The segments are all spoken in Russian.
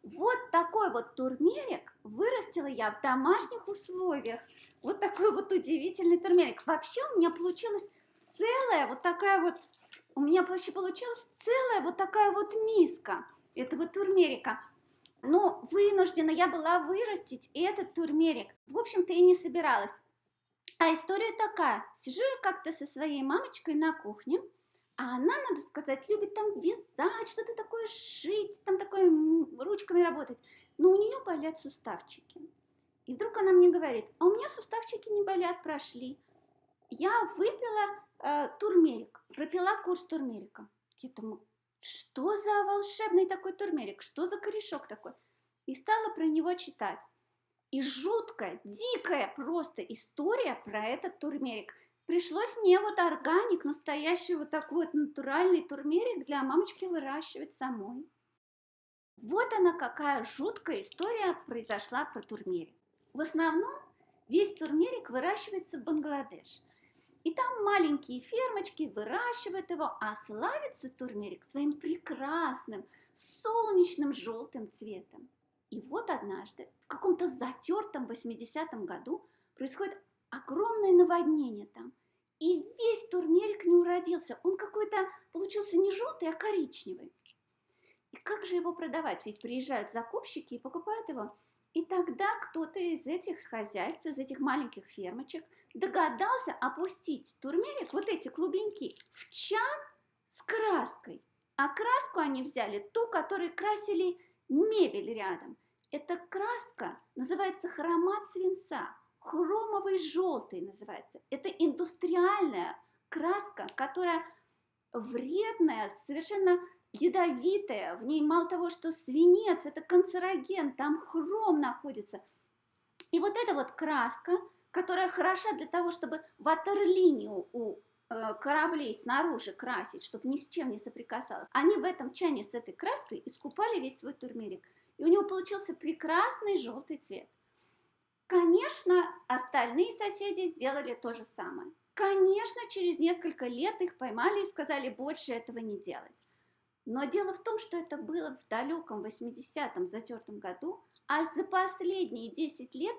Вот такой вот турмерик вырастила я в домашних условиях. Вот такой вот удивительный турмерик. Вообще у меня получилась целая вот такая вот, у меня вообще получилась целая вот такая вот миска этого турмерика. Но вынуждена я была вырастить этот турмерик. В общем-то, и не собиралась. А история такая. Сижу я как-то со своей мамочкой на кухне, а она, надо сказать, любит там вязать, что-то такое шить, там такое ручками работать. Но у нее болят суставчики. И вдруг она мне говорит, а у меня суставчики не болят, прошли. Я выпила турмерик, пропила курс турмерика. Я думаю, что за волшебный такой турмерик, что за корешок такой? И стала про него читать. И жуткая, дикая просто история про этот турмерик. Пришлось мне вот органик, настоящий вот такой вот натуральный турмерик для мамочки выращивать самой. Вот она какая жуткая история произошла про турмерик. В основном весь турмерик выращивается в Бангладеш. И там маленькие фермочки выращивают его, а славится турмерик своим прекрасным солнечным желтым цветом. И вот однажды, в каком-то затертом 80-м году, происходит огромное наводнение там. И весь турмерик не уродился. Он какой-то получился не желтый, а коричневый. И как же его продавать? Ведь приезжают закупщики и покупают его. И тогда кто-то из этих хозяйств, из этих маленьких фермочек догадался опустить турмерик, вот эти клубеньки, в чан с краской. А краску они взяли ту, которой красили мебель рядом. Эта краска называется хромат свинца, хромовый желтый называется. Это индустриальная краска, которая вредная, совершенно ядовитая. В ней мало того, что свинец, это канцероген, там хром находится. И вот эта вот краска, которая хороша для того, чтобы ватерлинию у кораблей снаружи красить, чтобы ни с чем не соприкасалось. Они в этом чане с этой краской искупали весь свой турмерик. И у него получился прекрасный желтый цвет. Конечно, остальные соседи сделали то же самое. Конечно, через несколько лет их поймали и сказали больше этого не делать. Но дело в том, что это было в далеком 80-м затертом году, а за последние 10 лет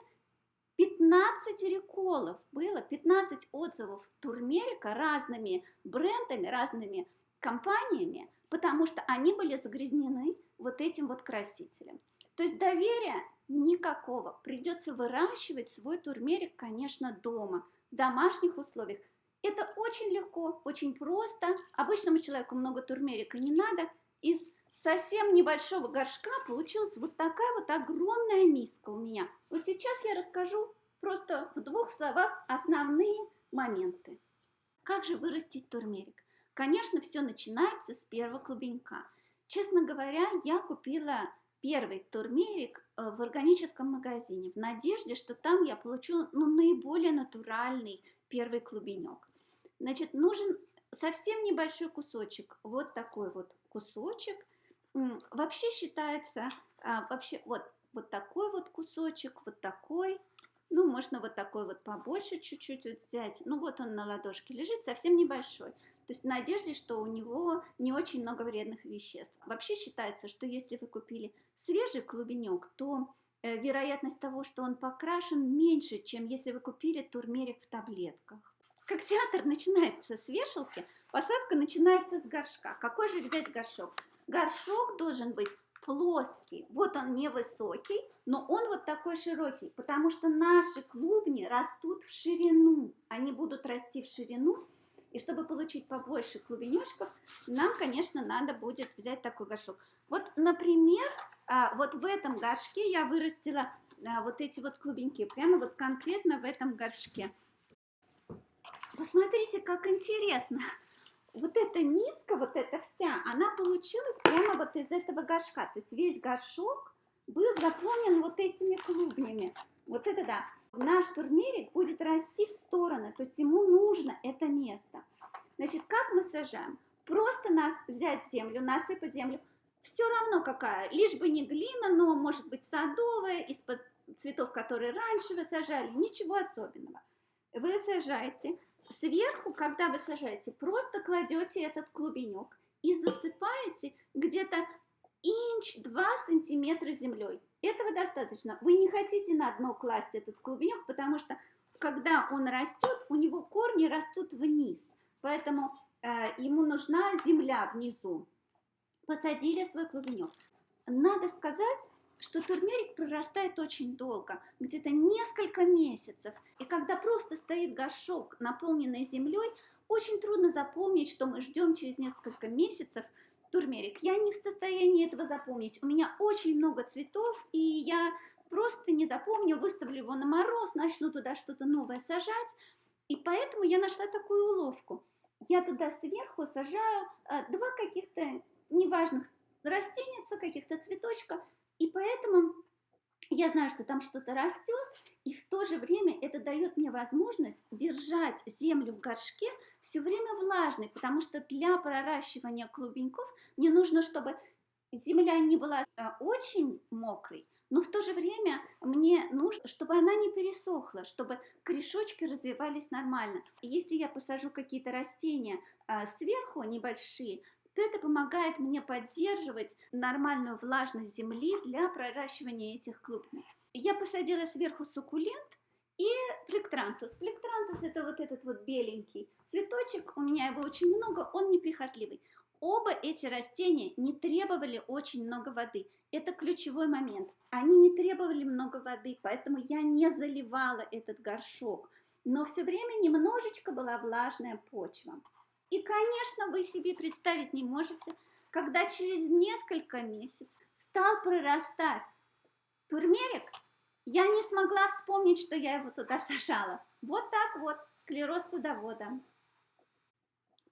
15 реколов было, 15 отзывов турмерика разными брендами, разными компаниями, потому что они были загрязнены вот этим вот красителем. То есть доверия никакого. Придется выращивать свой турмерик, конечно, дома, в домашних условиях. Это очень легко, очень просто. Обычному человеку много турмерика не надо. Из совсем небольшого горшка получилась вот такая вот огромная миска у меня. Вот сейчас я расскажу просто в 2 словах основные моменты. Как же вырастить турмерик? Конечно, все начинается с первого клубенька. Честно говоря, я купила первый турмерик в органическом магазине в надежде, что там я получу наиболее натуральный первый клубенек. Значит, нужен совсем небольшой кусочек, вот такой вот кусочек. Вообще считается, вот такой вот кусочек, вот такой. Ну, можно вот такой вот побольше чуть-чуть вот взять. Ну, вот он на ладошке лежит, совсем небольшой. То есть в надежде, что у него не очень много вредных веществ. Вообще считается, что если вы купили свежий клубенек, то вероятность того, что он покрашен, меньше, чем если вы купили турмерик в таблетках. Как театр начинается с вешалки, посадка начинается с горшка. Какой же взять горшок? Горшок должен быть плоский. Вот он невысокий, но он вот такой широкий, потому что наши клубни растут в ширину. Они будут расти в ширину. И чтобы получить побольше клубенечков, нам, конечно, надо будет взять такой горшок. Вот, например, вот в этом горшке я вырастила вот эти вот клубеньки. Прямо вот конкретно в этом горшке. Посмотрите, как интересно. Вот эта миска, вот эта вся, она получилась прямо вот из этого горшка. То есть весь горшок был заполнен вот этими клубнями. Вот это да. Наш турмерик будет расти в стороны, то есть ему нужно это место. Значит, как мы сажаем? Просто взять землю, насыпать землю. Все равно какая, лишь бы не глина, но может быть садовая, из-под цветов, которые раньше вы сажали, ничего особенного. Вы сажаете. Сверху, когда вы сажаете, просто кладете этот клубенек и засыпаете где-то инч 2 сантиметра землей. Этого достаточно. Вы не хотите на дно класть этот клубенек, потому что когда он растет, у него корни растут вниз. Поэтому ему нужна земля внизу. Посадили свой клубенек. Надо сказать, что турмерик прорастает очень долго, где-то несколько месяцев. И когда просто стоит горшок, наполненный землей, очень трудно запомнить, что мы ждем через несколько месяцев турмерик. Я не в состоянии этого запомнить. У меня очень много цветов, и я просто не запомню, выставлю его на мороз, начну туда что-то новое сажать. И поэтому я нашла такую уловку. Я туда сверху сажаю два каких-то неважных растеница, каких-то цветочка, и поэтому я знаю, что там что-то растет, и в то же время это дает мне возможность держать землю в горшке все время влажной, потому что для проращивания клубеньков мне нужно, чтобы земля не была очень мокрой, но в то же время мне нужно, чтобы она не пересохла, чтобы корешочки развивались нормально. И если я посажу какие-то растения сверху небольшие, то это помогает мне поддерживать нормальную влажность земли для проращивания этих клубней. Я посадила сверху суккулент и плектрантус. Плектрантус — это вот этот вот беленький цветочек, у меня его очень много, он неприхотливый. Оба эти растения не требовали очень много воды. Это ключевой момент. Они не требовали много воды, поэтому я не заливала этот горшок. Но все время немножечко была влажная почва. И, конечно, вы себе представить не можете, когда через несколько месяцев стал прорастать турмерик, я не смогла вспомнить, что я его туда сажала. Вот так вот, склероз садовода.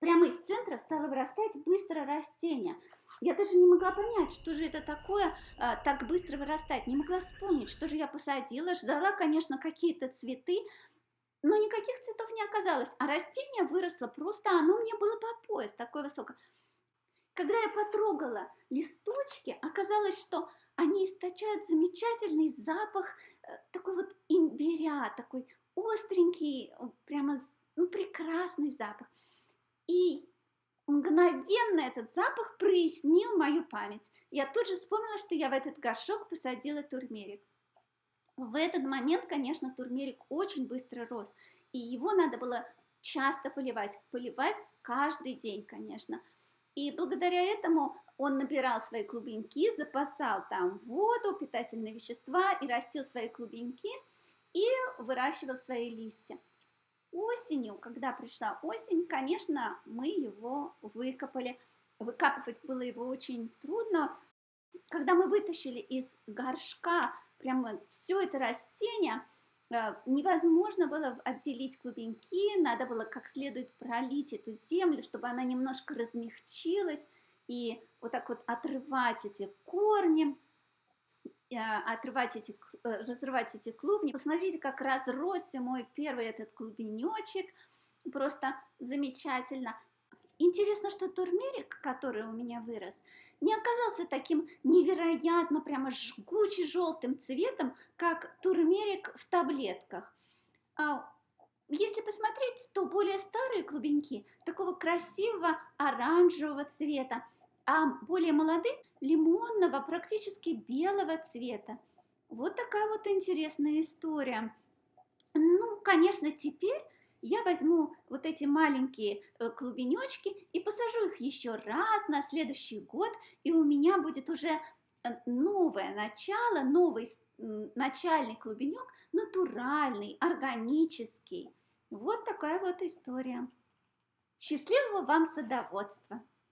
Прямо из центра стало вырастать быстро растение. Я даже не могла понять, что же это такое, так быстро вырастать. Не могла вспомнить, что же я посадила. Ждала, конечно, какие-то цветы, но никаких цветов не оказалось, а растение выросло просто, оно мне было по пояс, такое высокое. Когда я потрогала листочки, оказалось, что они источают замечательный запах, такой вот имбиря, такой остренький, прямо прекрасный запах. И мгновенно этот запах прояснил мою память. Я тут же вспомнила, что я в этот горшок посадила турмерик. В этот момент, конечно, турмерик очень быстро рос, и его надо было часто поливать каждый день, конечно. И благодаря этому он набирал свои клубеньки, запасал там воду, питательные вещества и растил свои клубеньки и выращивал свои листья. Осенью, когда пришла осень, конечно, мы его выкопали. Выкапывать было его очень трудно. Когда мы вытащили из горшка прямо все это растение, невозможно было отделить клубеньки, надо было как следует пролить эту землю, чтобы она немножко размягчилась, и вот так вот отрывать эти корни, разрывать эти клубни. Посмотрите, как разросся мой первый этот клубенечек, просто замечательно. Интересно, что турмерик, который у меня вырос, не оказался таким невероятно прямо жгуче желтым цветом, как турмерик в таблетках. Если посмотреть, то более старые клубеньки такого красивого оранжевого цвета, а более молодые лимонного, практически белого цвета. Вот такая вот интересная история. Ну, конечно, теперь я возьму вот эти маленькие клубенечки и посажу их еще раз на следующий год, и у меня будет уже новое начало, новый начальный клубенек, натуральный, органический. Вот такая вот история. Счастливого вам садоводства!